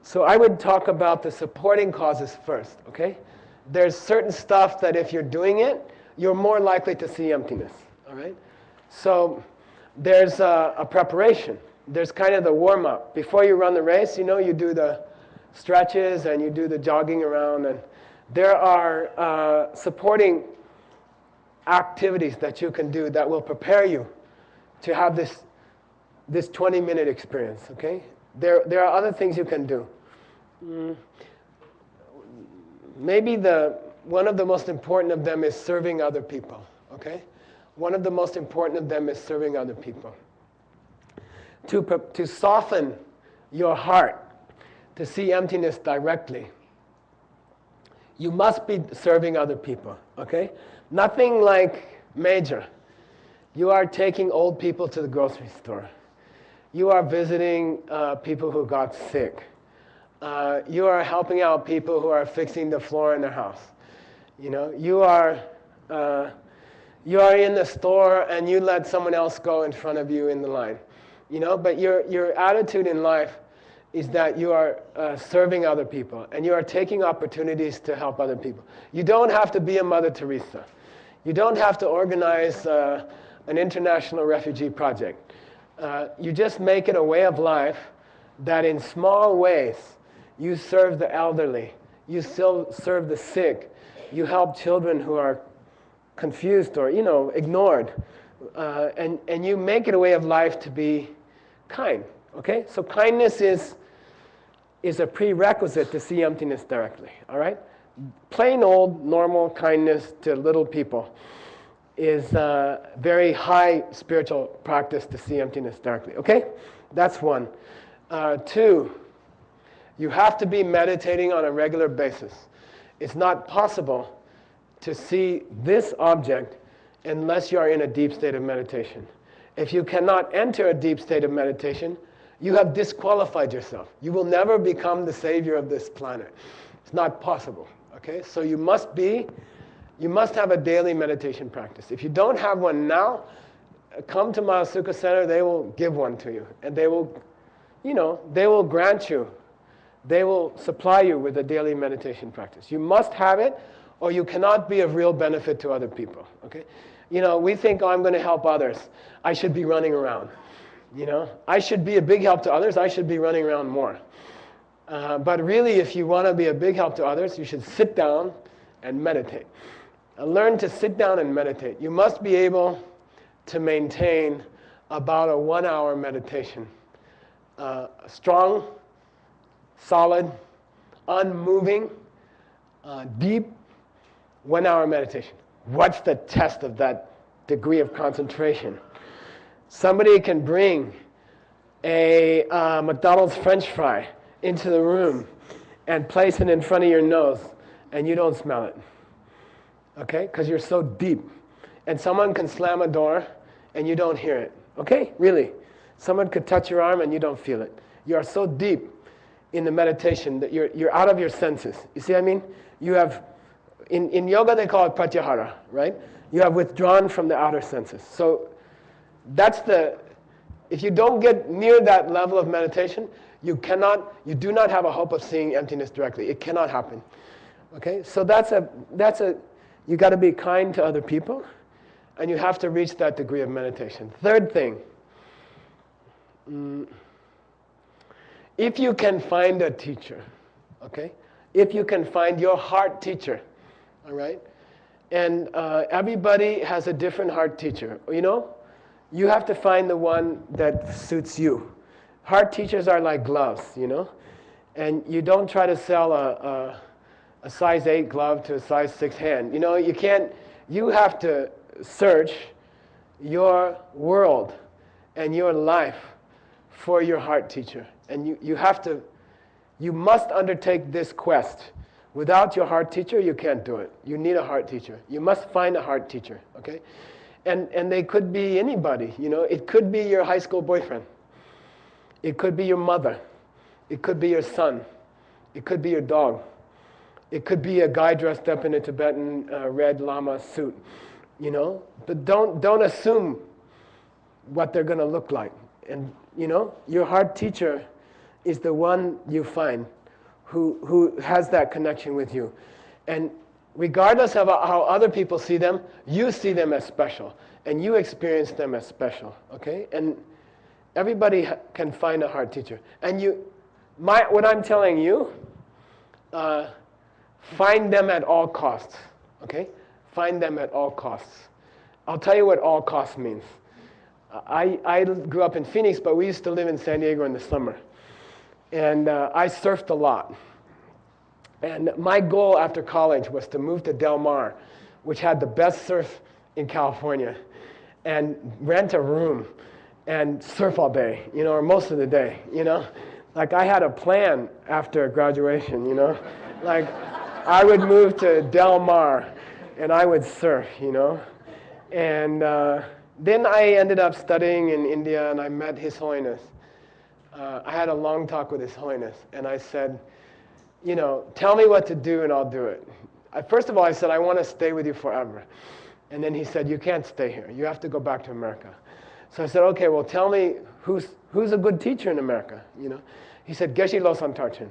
So I would talk about the supporting causes first, okay? There's certain stuff that if you're doing it, you're more likely to see emptiness, all right? So there's a preparation. There's kind of the warm-up. Before you run the race, you know, you do the stretches and you do the jogging around, and there are supporting activities that you can do that will prepare you to have this 20-minute experience, okay? There are other things you can do. Maybe one of the most important of them is serving other people, okay? One of the most important of them is serving other people. To soften your heart, to see emptiness directly, you must be serving other people, okay? Nothing like major. You are taking old people to the grocery store. You are visiting people who got sick. You are helping out people who are fixing the floor in their house. You know, you are in the store and you let someone else go in front of you in the line. You know, but your attitude in life is that you are serving other people and you are taking opportunities to help other people. You don't have to be a Mother Teresa. You don't have to organize an international refugee project. You just make it a way of life that in small ways you serve the elderly, you still serve the sick, you help children who are confused or, you know, ignored, and you make it a way of life to be kind, okay? So kindness is a prerequisite to see emptiness directly, all right? Plain old normal kindness to little people is a very high spiritual practice to see emptiness directly, okay? That's one. Two, you have to be meditating on a regular basis. It's not possible to see this object unless you are in a deep state of meditation. If you cannot enter a deep state of meditation, you have disqualified yourself. You will never become the savior of this planet. It's not possible, okay? So you must have a daily meditation practice. If you don't have one now, come to Mahasukha Center, they will give one to you. And they will, you know, they will grant you, they will supply you with a daily meditation practice. You must have it, or you cannot be of real benefit to other people, okay? You know, we think, oh, I'm going to help others. I should be running around. You know, I should be a big help to others. I should be running around more. But really, if you want to be a big help to others, you should sit down and meditate. Learn to sit down and meditate. You must be able to maintain about a 1-hour meditation. Strong, solid, unmoving, deep 1-hour meditation. What's the test of that degree of concentration? Somebody can bring a McDonald's French fry into the room and place it in front of your nose, and you don't smell it, okay? Because you're so deep. And someone can slam a door, and you don't hear it, okay? Really. Someone could touch your arm, and you don't feel it. You are so deep in the meditation that you're out of your senses. You see what I mean? You have, in yoga they call it pratyahara, right? You have withdrawn from the outer senses. So that's if you don't get near that level of meditation, you do not have a hope of seeing emptiness directly. It cannot happen. Okay? So you got to be kind to other people, and you have to reach that degree of meditation. Third thing, if you can find a teacher, okay? If you can find your heart teacher, all right? And everybody has a different heart teacher, you know? You have to find the one that suits you. Heart teachers are like gloves, you know? And you don't try to sell a size 8 glove to a size 6 hand. You know, you have to search your world and your life for your heart teacher. And you must undertake this quest. Without your heart teacher, you can't do it. You need a heart teacher. You must find a heart teacher, okay? And they could be anybody, you know. It could be your high school boyfriend. It could be your mother. It could be your son. It could be your dog. It could be a guy dressed up in a Tibetan red lama suit, you know. But don't assume what they're going to look like. And, you know, your heart teacher is the one you find who has that connection with you. And regardless of how other people see them, you see them as special. And you experience them as special, okay? And everybody can find a heart teacher. And what I'm telling you, find them at all costs, okay? Find them at all costs. I'll tell you what all costs means. I grew up in Phoenix, but we used to live in San Diego in the summer. And I surfed a lot. And my goal after college was to move to Del Mar, which had the best surf in California, and rent a room and surf all day, or most of the day, Like I had a plan after graduation, Like I would move to Del Mar and I would surf, And then I ended up studying in India and I met His Holiness. I had a long talk with His Holiness and I said, tell me what to do and I'll do it. First of all, I said, I want to stay with you forever. And then he said, you can't stay here. You have to go back to America. So I said, okay, well, tell me who's a good teacher in America, He said, Geshe Losang Tarchen,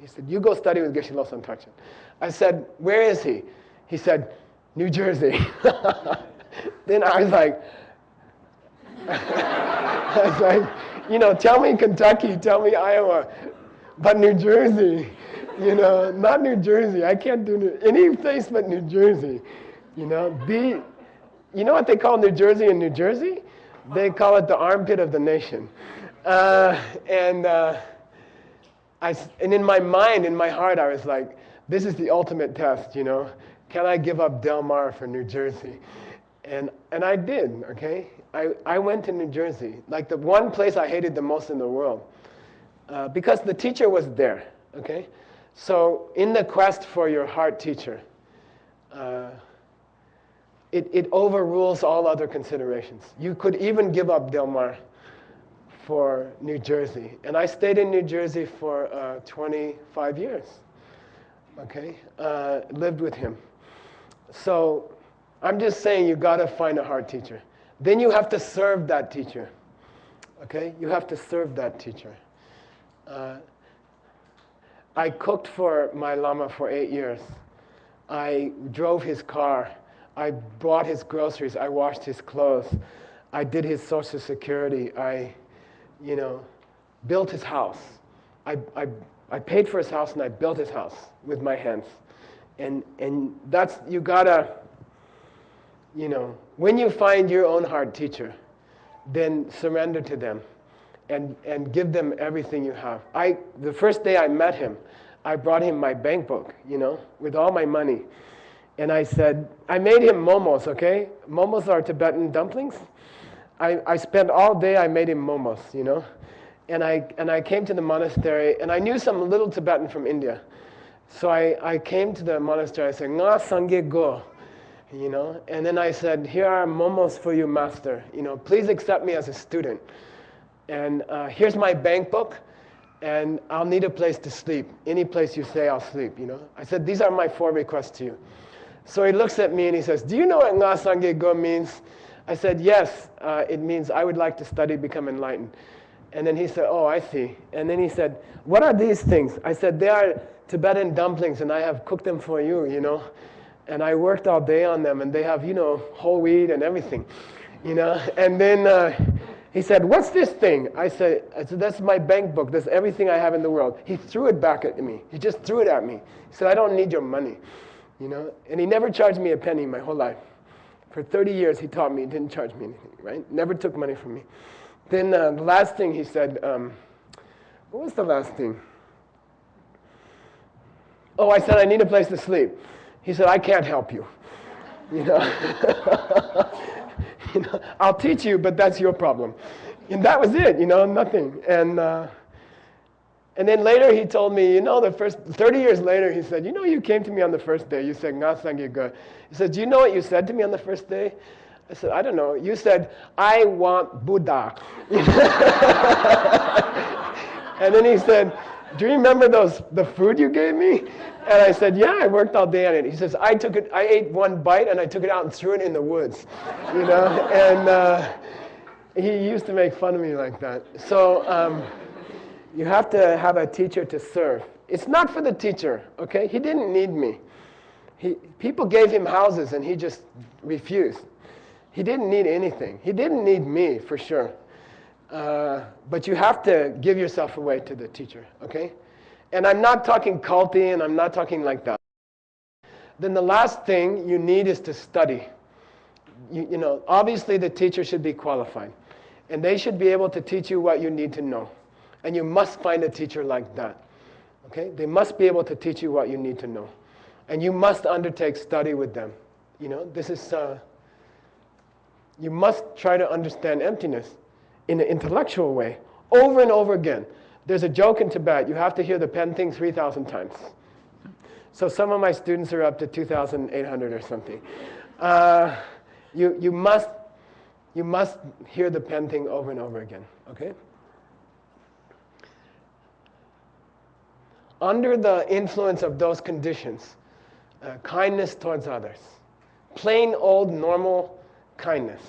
He said, you go study with Geshe Losang Tarchen. I said, where is he? He said, New Jersey. Then I was like, tell me Kentucky, tell me Iowa, but New Jersey, not New Jersey. I can't do any place but New Jersey. You know what they call New Jersey in New Jersey? They call it the armpit of the nation. And in my mind, in my heart, I was like, this is the ultimate test, Can I give up Del Mar for New Jersey? And I did, okay? I went to New Jersey, like the one place I hated the most in the world, because the teacher was there, okay? So in the quest for your heart teacher, it overrules all other considerations. You could even give up Del Mar for New Jersey. And I stayed in New Jersey for 25 years, okay? Lived with him. So I'm just saying you got to find a heart teacher. Then you have to serve that teacher, okay? You have to serve that teacher. I cooked for my Lama for 8 years. I drove his car. I bought his groceries. I washed his clothes. I did his Social Security. I, built his house. I paid for his house and I built his house with my hands. And that's, you gotta, when you find your own heart teacher, then surrender to them and give them everything you have. The first day I met him, I brought him my bank book, with all my money. And I said, I made him momos, okay? Momos are Tibetan dumplings. I spent all day, I made him momos, And I came to the monastery, and I knew some little Tibetan from India. So I came to the monastery, I said, Nga Sangye Go, And then I said, here are momos for you, master. Please accept me as a student. And here's my bank book, and I'll need a place to sleep. Any place you say, I'll sleep, I said, these are my 4 requests to you. So he looks at me and he says, do you know what Nga Sangye Go means? I said, yes, it means I would like to study, become enlightened. And then he said, oh, I see. And then he said, what are these things? I said, they are Tibetan dumplings, and I have cooked them for you, And I worked all day on them, and they have, whole wheat and everything, And then he said, what's this thing? I said, that's my bank book. That's everything I have in the world. He threw it back at me. He just threw it at me. He said, I don't need your money, And he never charged me a penny my whole life. For 30 years, he taught me. He didn't charge me anything, right? Never took money from me. Then the last thing he said, what was the last thing? Oh, I said, I need a place to sleep. He said, I can't help you. I'll teach you, but that's your problem. And that was it, nothing. And then later he told me, the first 30 years later, he said, you came to me on the first day. You said, Nga Sangye Go. He said, do you know what you said to me on the first day? I said, I don't know. You said, I want Buddha. And then he said, do you remember the food you gave me? And I said, yeah, I worked all day on it. He says, I ate one bite and I took it out and threw it in the woods, And he used to make fun of me like that. So, You have to have a teacher to serve. It's not for the teacher, okay? He didn't need me. People gave him houses and he just refused. He didn't need anything. He didn't need me, for sure. But you have to give yourself away to the teacher, okay? And I'm not talking culty, and I'm not talking like that. Then the last thing you need is to study. You know, obviously the teacher should be qualified. And they should be able to teach you what you need to know. And you must find a teacher like that, okay? They must be able to teach you what you need to know. And you must undertake study with them. You know, this is, you must try to understand emptiness in an intellectual way, over and over again. There's a joke in Tibet, you have to hear the pen thing 3,000 times. So some of my students are up to 2,800 or something. You must hear the pen thing over and over again, okay? Under the influence of those conditions, kindness towards others, plain old normal kindness,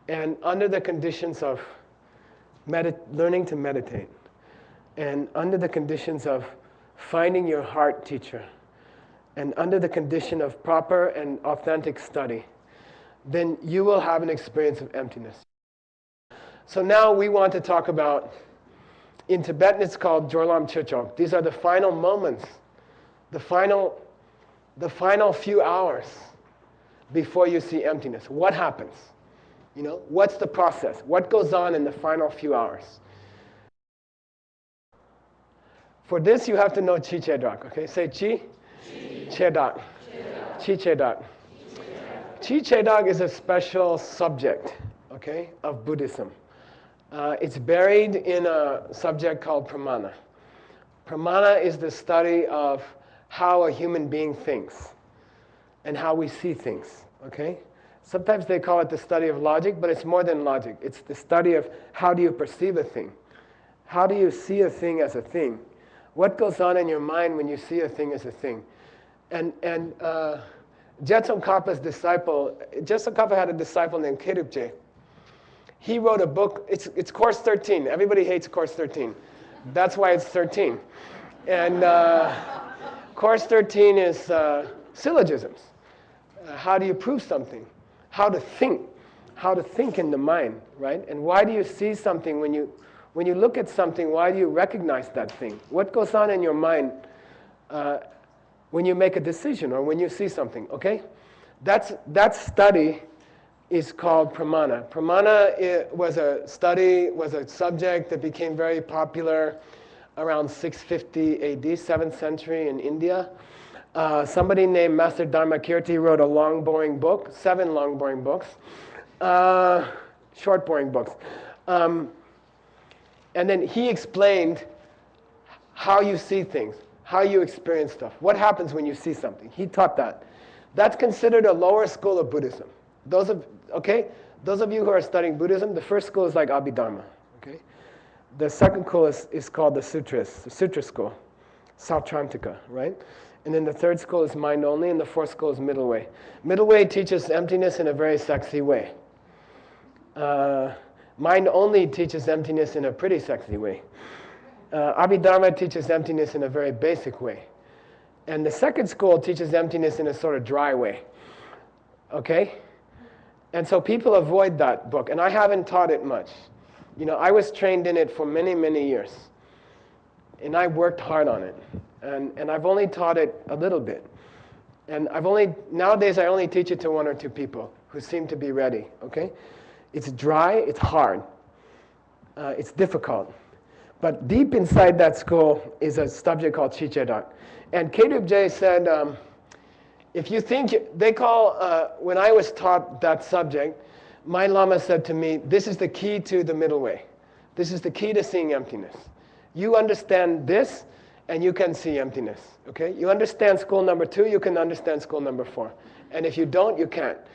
and under the conditions of learning to meditate, and under the conditions of finding your heart teacher, and under the condition of proper and authentic study, then you will have an experience of emptiness. So now we want to talk about, in Tibetan it's called Jorlam Chichok. These are the final moments, the final few hours before you see emptiness. What happens? You know, what's the process? What goes on in the final few hours? For this, you have to know Chi Chedak, okay? Say Chi Chedak. Chi Chedak. Chi Chedak is a special subject, okay, of Buddhism. It's buried in a subject called pramana. Pramana is the study of how a human being thinks and how we see things, okay? Sometimes they call it the study of logic, but it's more than logic. It's the study of how do you perceive a thing? How do you see a thing as a thing? What goes on in your mind when you see a thing as a thing? And Jetson Kappa's disciple, Jetson Kappa had a disciple named Kedubje. He wrote a book, it's Course 13. Everybody hates Course 13. That's why it's 13. And Course 13 is syllogisms. How do you prove something? How to think in the mind, right? And why do you see something when you look at something, why do you recognize that thing? What goes on in your mind when you make a decision or when you see something, okay? That study is called pramana. Pramana was a subject that became very popular around 650 AD, 7th century in India. Somebody named Master Dharmakirti wrote a long, boring book, 7 long, boring books, short, boring books. And then he explained how you see things, how you experience stuff, what happens when you see something. He taught that. That's considered a lower school of Buddhism. Those of you who are studying Buddhism, the first school is like Abhidharma. Okay? The second school is called the Sutras, the Sutra school, Sautrantika, right? And then the third school is mind only, and the fourth school is middle way. Middle way teaches emptiness in a very sexy way. Mind only teaches emptiness in a pretty sexy way. Abhidharma teaches emptiness in a very basic way. And the second school teaches emptiness in a sort of dry way. Okay? And so people avoid that book, and I haven't taught it much. You know, I was trained in it for many, many years. And I worked hard on it. And I've only taught it a little bit. And nowadays I only teach it to 1 or 2 people who seem to be ready, okay? It's dry, it's hard, it's difficult. But deep inside that school is a subject called Chichedak. And Kedubje said, if you think, when I was taught that subject, my Lama said to me, this is the key to the middle way. This is the key to seeing emptiness. You understand this, and you can see emptiness, okay? You understand school number 2, you can understand school number 4. And if you don't, you can't.